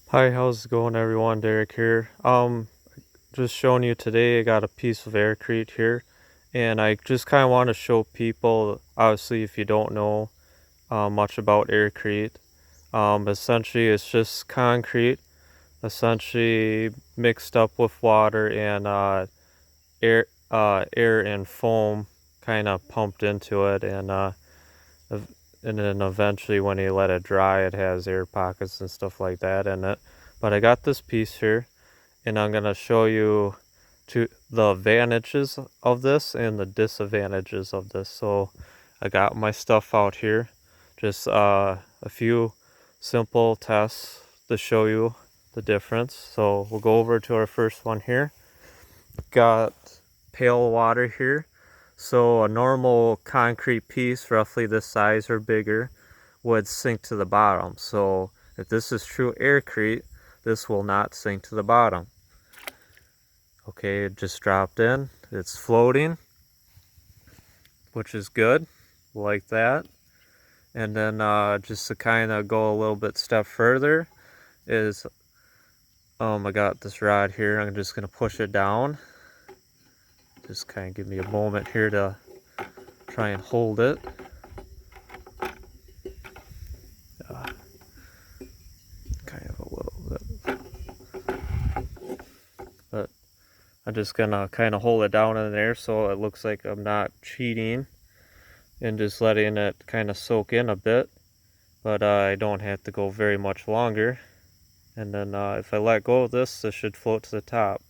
Hi, how's it going everyone? Derek here. Just showing you today I got a piece of Aircrete here, and I just kind of want to show people, obviously if you don't know much about Aircrete, essentially it's just concrete, essentially mixed up with water and air and foam kind of pumped into it, and then eventually when you let it dry it has air pockets and stuff like that in it. But I got this piece here, and I'm gonna show you the advantages of this and the disadvantages of this. So I got my stuff out here, just a few simple tests to show you the difference. So we'll go over to our first one here. Got pail water here. So a normal concrete piece, roughly this size or bigger, would sink to the bottom. So if this is true Aircrete, this will not sink to the bottom. Okay, it just dropped in. It's floating, which is good. Like that. And then just to kind of go a little bit step further is I got this rod here. I'm just gonna push it down. Just kind of give me a moment here to try and hold it. Kind of a little bit, but I'm just gonna kind of hold it down in there so it looks like I'm not cheating and just letting it kind of soak in a bit, but I don't have to go very much longer. And then if I let go of this, this should float to the top.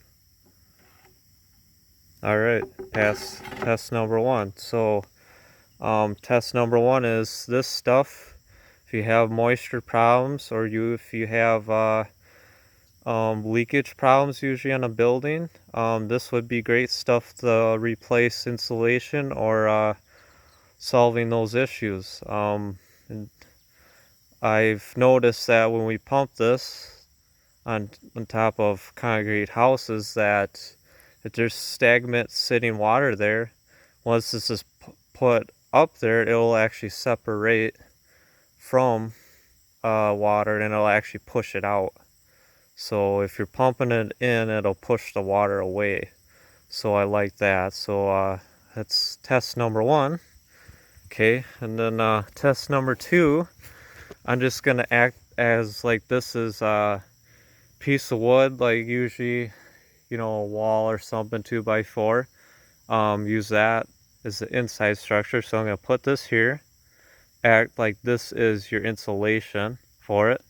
Alright, test number one. So test number one is this stuff. If you have moisture problems, or if you have leakage problems usually on a building, this would be great stuff to replace insulation or solving those issues. And I've noticed that when we pump this on top of concrete houses, that if there's stagnant sitting water there, once this is put up there, it will actually separate from water and it'll actually push it out. So if you're pumping it in, it'll push the water away. So I like that. So that's test number one. Okay, and then test number two, I'm just gonna act as like this is a piece of wood, like usually, a wall or something, 2x4. Use that as the inside structure. So I'm gonna put this here, act like this is your insulation for it,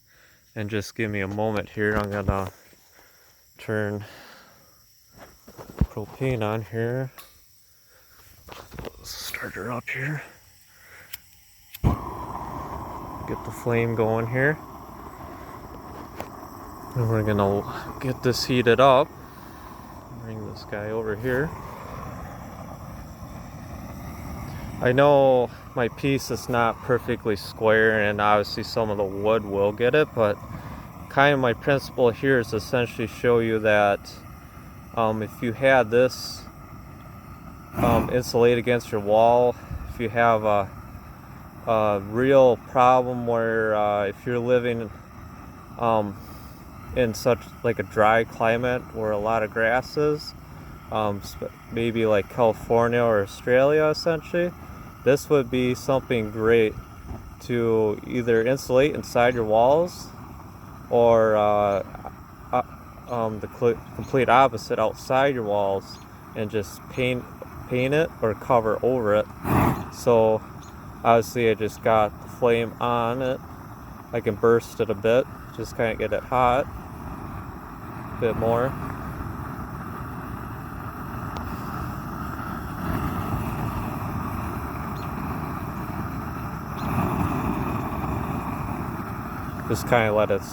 and just give me a moment here. I'm gonna turn propane on here. Start her up here. Get the flame going here. And we're gonna get this heated up. Bring this guy over here. I know my piece is not perfectly square, and obviously some of the wood will get it, but kind of my principle here is essentially show you that if you had this insulate against your wall, if you have a real problem where if you're living in such like a dry climate where a lot of grass is, maybe like California or Australia, essentially, this would be something great to either insulate inside your walls, or the complete opposite, outside your walls, and just paint it or cover over it. So obviously I just got the flame on it. I can burst it a bit, just kind of get it hot a bit more. Just kind of let it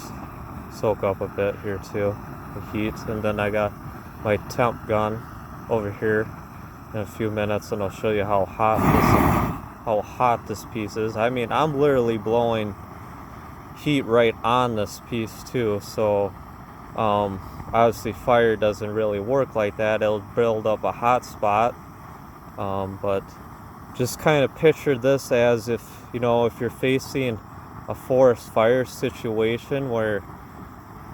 soak up a bit here too, the heat. And then I got my temp gun over here in a few minutes, and I'll show you how hot this piece is. I mean, I'm literally blowing heat right on this piece too. So obviously fire doesn't really work like that. It'll build up a hot spot. But just kind of picture this as if you're facing a forest fire situation where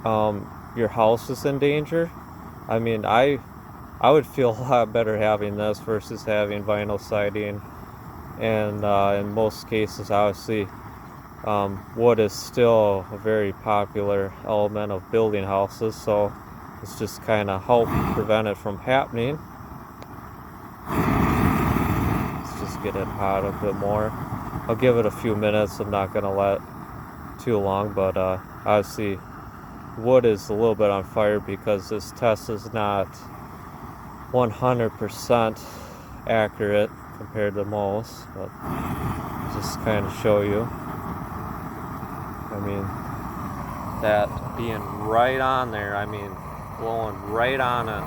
your house is in danger. I mean, I would feel a lot better having this versus having vinyl siding. And in most cases, obviously, wood is still a very popular element of building houses, so it's just kind of help prevent it from happening. Let's just get it hot a bit more. I'll give it a few minutes. I'm not gonna let too long, but obviously wood is a little bit on fire because this test is not 100% accurate compared to most, but just kind of show you. I mean, that being right on there, I mean, blowing right on it.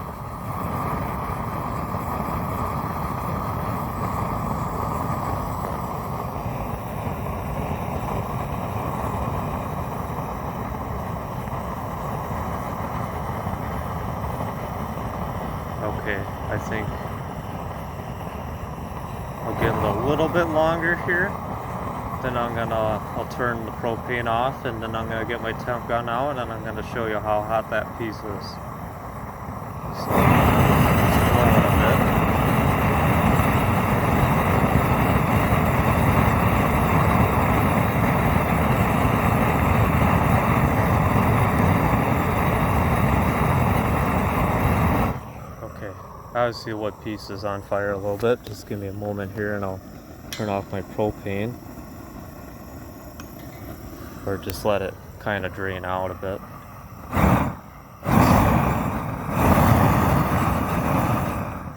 Okay, I think I'll give it a little bit longer here. Then I'll turn the propane off, and then I'm gonna get my temp gun out, and I'm gonna show you how hot that piece is. So, just blow it a bit. Okay, obviously wood piece is on fire a little bit. Just give me a moment here, and I'll turn off my propane. Or just let it kind of drain out a bit.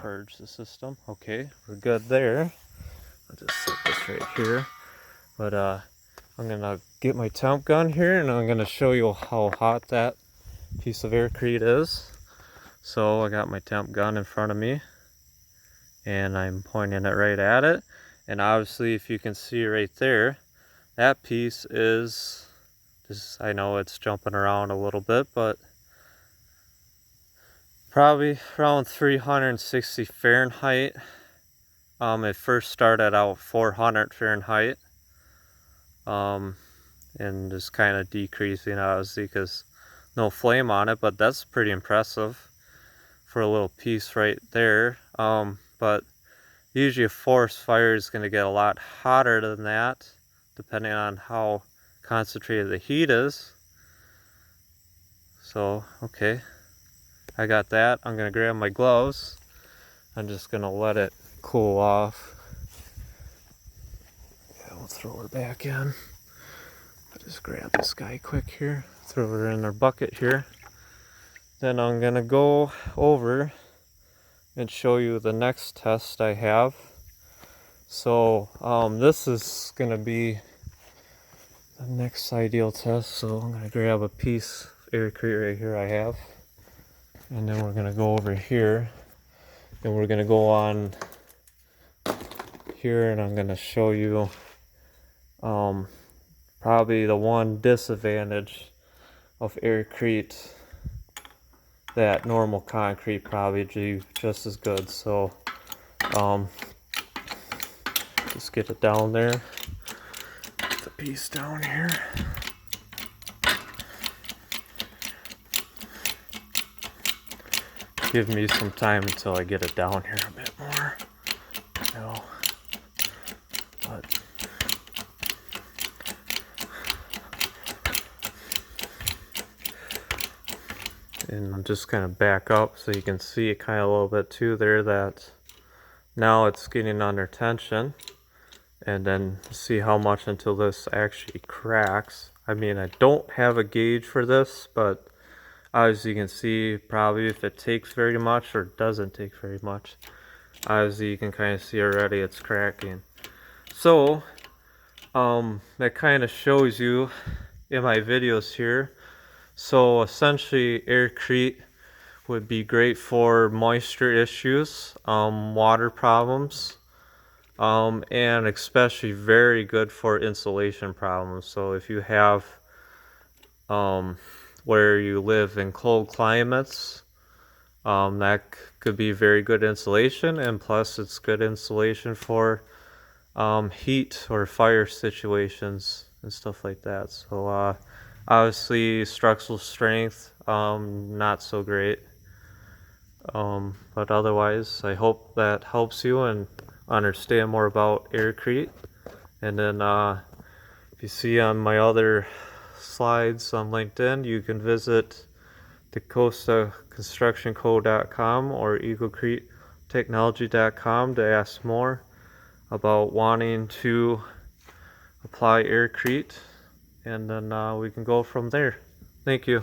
Purge the system. Okay, we're good there. I'll just set this right here. But I'm gonna get my temp gun here, and I'm gonna show you how hot that piece of Aircrete is. So I got my temp gun in front of me, and I'm pointing it right at it. And obviously, if you can see right there, that piece is, I know it's jumping around a little bit, but probably around 360 Fahrenheit. It first started out 400 Fahrenheit. And just kind of decreasing obviously because no flame on it, but that's pretty impressive for a little piece right there. But usually a forest fire is going to get a lot hotter than that, depending on how concentrated the heat is. So, okay, I got that. I'm going to grab my gloves. I'm just going to let it cool off. Yeah, we'll throw her back in. I'll just grab this guy quick here, throw her in our bucket here. Then I'm going to go over and show you the next test I have. So this is going to be the next ideal test. So I'm going to grab a piece of Aircrete right here I have. And then we're going to go over here. And we're going to go on here, and I'm going to show you probably the one disadvantage of Aircrete that normal concrete probably do just as good. So just get it down there. Put the piece down here. Give me some time until I get it down here a bit more. But and I'm just kind of back up so you can see it kind of a little bit too there, that now it's getting under tension. And then see how much until this actually cracks. I mean, I don't have a gauge for this, but as you can see, probably if it takes very much or doesn't take very much, as you can kind of see already, it's cracking. So that kind of shows you in my videos here. So essentially, Aircrete would be great for moisture issues, water problems, and especially very good for insulation problems. So if you have where you live in cold climates, that could be very good insulation, and plus it's good insulation for heat or fire situations and stuff like that. So Obviously, structural strength, not so great. But otherwise, I hope that helps you and understand more about Aircrete. And then if you see on my other slides on LinkedIn, you can visit thecostaconstructionco.com or eaglecretetechnology.com to ask more about wanting to apply Aircrete, and then we can go from there. Thank you.